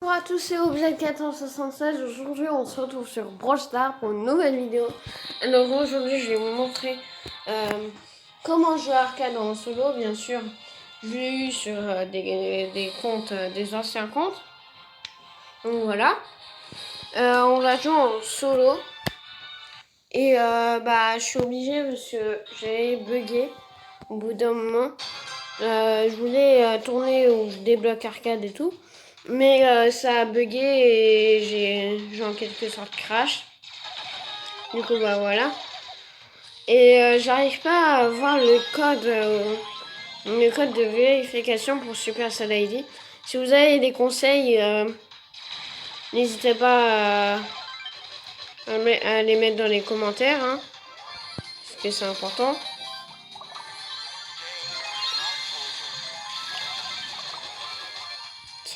Bonjour à tous, c'est Objet476. Aujourd'hui, on se retrouve sur Brawl Stars pour une nouvelle vidéo. Alors aujourd'hui, je vais vous montrer comment jouer à arcade en solo. Bien sûr, je l'ai eu sur des comptes, des anciens comptes. Donc voilà. On va jouer en solo. Et je suis obligée parce que j'avais bugué au bout d'un moment. Je voulais tourner où je débloque arcade et tout. Mais ça a bugué et j'ai en quelque sorte crash. Du coup, bah voilà. Et j'arrive pas à voir le code de vérification pour Supercell ID. Si vous avez des conseils, n'hésitez pas à les mettre dans les commentaires, hein, parce que c'est important.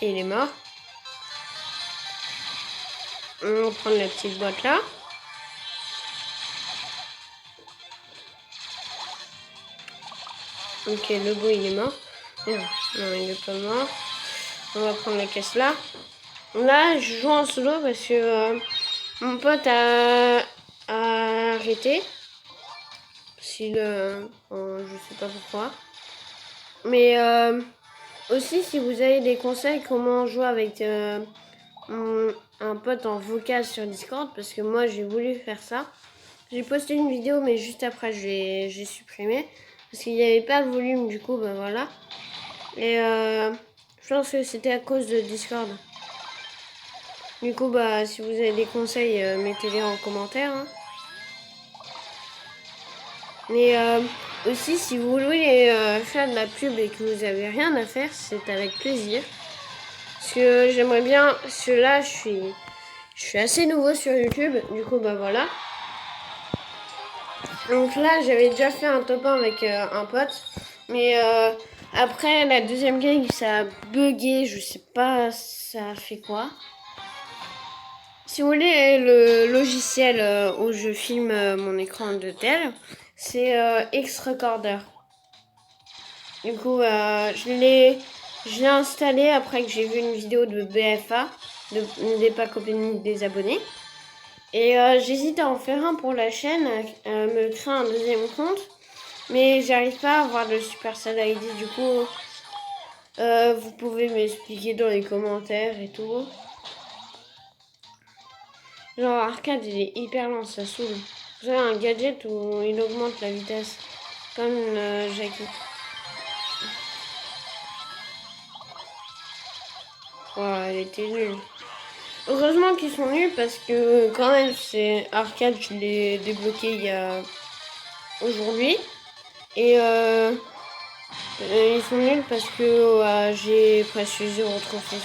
Ok, il est mort. On va prendre la petite boîte là. Ok, le beau il est mort. Non, il est pas mort. On va prendre la caisse là. Là, je joue en solo parce que mon pote a arrêté. Je sais pas pourquoi. Mais aussi, si vous avez des conseils, comment jouer avec un pote en vocal sur Discord, parce que moi, j'ai voulu faire ça. J'ai posté une vidéo, mais juste après, j'ai supprimé. Parce qu'il n'y avait pas le volume, du coup, bah voilà. Et je pense que c'était à cause de Discord. Du coup, bah, si vous avez des conseils, mettez-les en commentaire. Hein. Mais aussi, si vous voulez faire de la pub et que vous avez rien à faire, c'est avec plaisir. Parce que j'aimerais bien... Celui-là, je suis assez nouveau sur YouTube. Du coup, bah voilà. Donc là, j'avais déjà fait un top 1 avec un pote. Mais après, la deuxième game, ça a bugué. Je sais pas ça a fait quoi. Si vous voulez le logiciel où je filme mon écran de tel, c'est X-Recorder. Du coup, je l'ai installé après que j'ai vu une vidéo de BFA, des packs opening des abonnés. Et j'hésite à en faire un pour la chaîne, me créer un deuxième compte. Mais j'arrive pas à avoir le Supercell ID, du coup, vous pouvez m'expliquer dans les commentaires et tout. Genre arcade il est hyper lent, ça saoule. J'ai un gadget où il augmente la vitesse. Comme Jackie. Wow, elle était nulle. Heureusement qu'ils sont nuls parce que quand même c'est arcade, je l'ai débloqué il y a aujourd'hui. Et ils sont nuls parce que j'ai presque 0 trophée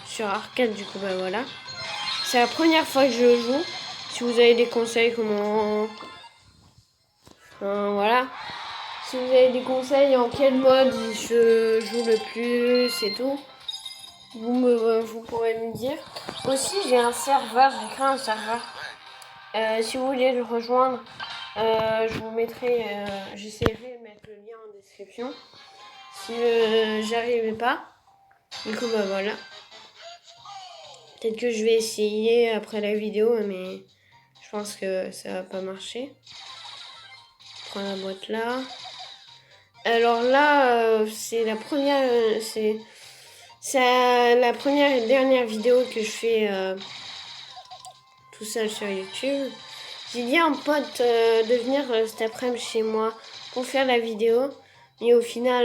sur arcade, du coup bah voilà. C'est la première fois que je joue. Si vous avez des conseils, comment... voilà. Si vous avez des conseils en quel mode je joue le plus et tout, vous pourrez me dire. Aussi, j'ai un serveur, j'ai créé un serveur. Si vous voulez le rejoindre, je vous mettrai, j'essaierai de mettre le lien en description. Si j'arrivais pas, du coup, bah voilà. Peut-être que je vais essayer après la vidéo, mais je pense que ça va pas marcher. Je prends la boîte là. Alors là, c'est la première, c'est la première et dernière vidéo que je fais tout seul sur YouTube. J'ai dit à un pote de venir cet après-midi chez moi pour faire la vidéo, mais au final,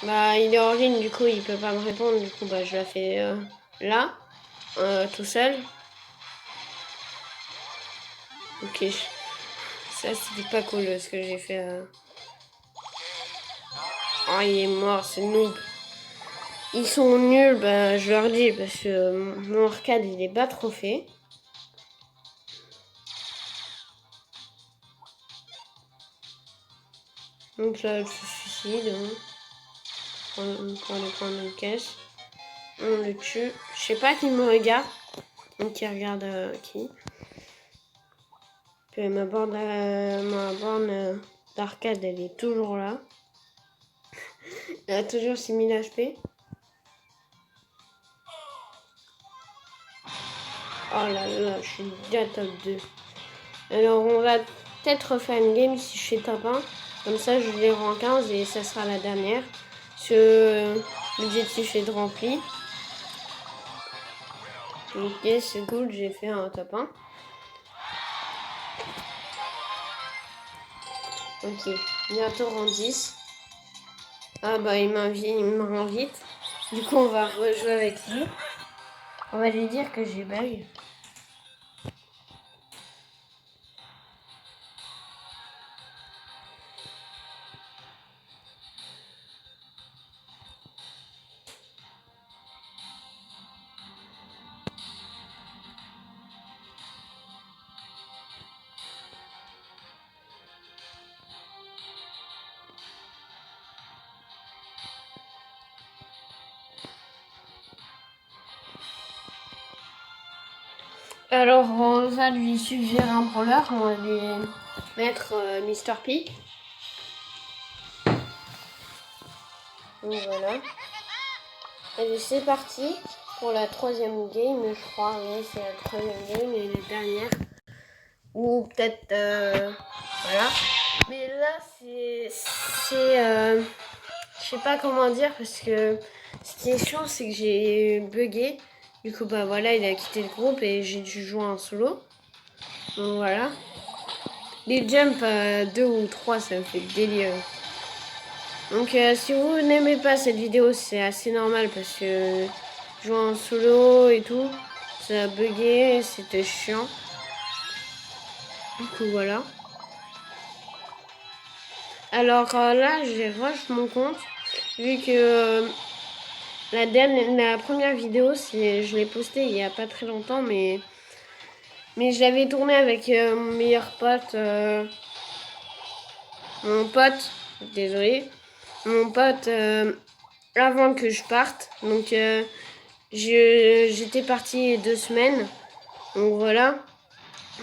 il est en ligne, du coup il peut pas me répondre, du coup je la fais là, tout seul. Ok, ça c'était pas cool ce que j'ai fait. Oh, il est mort, c'est noob. Ils sont nuls, je leur dis, parce que mon arcade il est pas trop fait. Donc là, il se suicide. Hein. Pour aller prendre une caisse. On le tue. Je sais pas qui me regarde. Donc il regarde qui. Puis ma borne d'arcade, elle est toujours là. Elle a toujours 6000 HP. Oh là là, je suis déjà top 2. Alors on va peut-être refaire une game si je fais top 1. Comme ça je les rends 15 et ça sera la dernière. Ce l'objectif est rempli. Ok, c'est cool, j'ai fait un top 1. Ok, bientôt rang 10. Ah bah il me réinvite. Du coup on va rejouer avec lui. On va lui dire que j'ai bug. Alors on va lui suggérer un brawler, on va lui mettre Mr. P. Donc voilà. Allez, c'est parti pour la troisième game, je crois. Oui, c'est la troisième game et la dernière. Ou peut-être... voilà. Mais là, c'est je sais pas comment dire parce que ce qui est chiant, c'est que j'ai bugué. Du coup, bah voilà, il a quitté le groupe et j'ai dû jouer en solo. Donc voilà. Les jumps à 2 ou 3, ça me fait délire. Donc si vous n'aimez pas cette vidéo, c'est assez normal parce que jouer en solo et tout, ça a bugué, c'était chiant. Du coup voilà. Alors là, j'ai rush mon compte vu que la première vidéo, je l'ai postée il y a pas très longtemps, mais je l'avais tournée avec mon meilleur pote, désolé, mon pote avant que je parte. Donc j'étais partie 2 semaines. Donc voilà.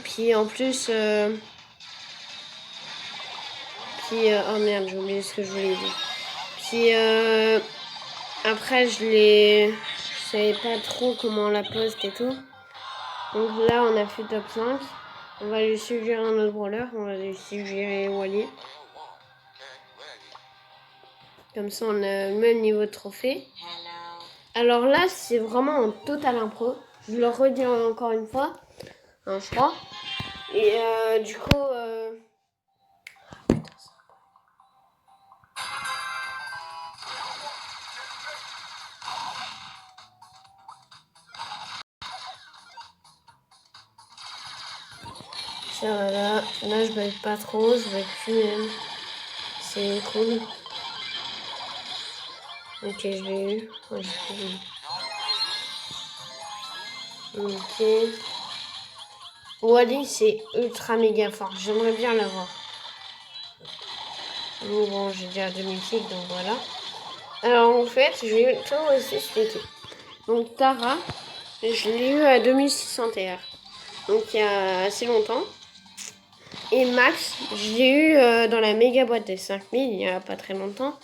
Puis en plus... oh merde, j'ai oublié ce que je voulais dire. Puis après, je savais pas trop comment la poste et tout. Donc là, on a fait top 5. On va lui suggérer un autre brawler. On va lui suggérer Wally. Comme ça, on a le même niveau de trophée. Alors là, c'est vraiment en total impro. Je le redis encore une fois. Je crois. Et du coup... ça va là. Là, je bug pas trop. Je bug plus même. C'est cool. Ok, je l'ai eu. Ouais, je l'ai eu. Ok. Wally, c'est ultra méga fort. J'aimerais bien l'avoir. Mais bon, j'ai déjà 2000 donc voilà. Alors en fait, je vais tout aussi cette équipe. Donc Tara, je l'ai eu à 2600 TR. Donc il y a assez longtemps. Et Max, je l'ai eu dans la méga boîte des 5000 il y a pas très longtemps.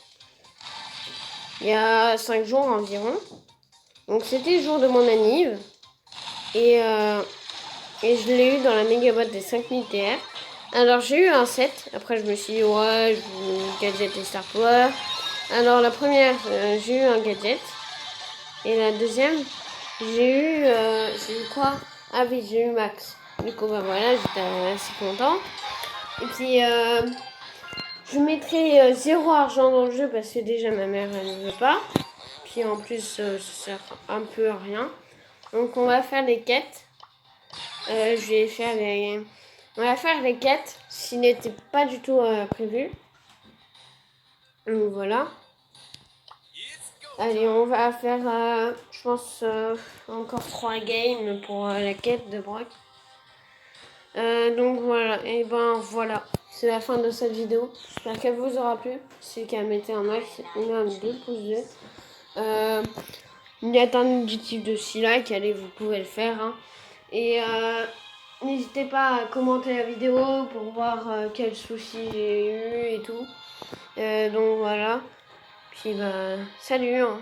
Il y a 5 jours environ. Donc c'était le jour de mon anniv. Et je l'ai eu dans la méga boîte des 5000 TR. Alors j'ai eu un set. Après je me suis dit ouais, je veux gadget et star power. Alors la première, j'ai eu un gadget. Et la deuxième, j'ai eu quoi? Ah oui, j'ai eu Max. Du coup bah voilà, j'étais assez content. Et puis je mettrai 0 argent dans le jeu parce que déjà ma mère elle ne veut pas. Puis en plus ça sert un peu à rien. Donc on va faire les quêtes. On va faire les quêtes, s'il n'était pas du tout prévu. Donc voilà. Allez, on va faire, je pense, encore 3 games pour la quête de Brock. Donc voilà, et ben voilà. C'est la fin de cette vidéo. J'espère qu'elle vous aura plu. Si qu'elle mettait un maximum de pouces bleus. Il y a un objectif de 6 likes, allez, vous pouvez le faire. Hein. Et n'hésitez pas à commenter la vidéo pour voir quels soucis j'ai eu et tout. Donc voilà. Puis bah, salut hein.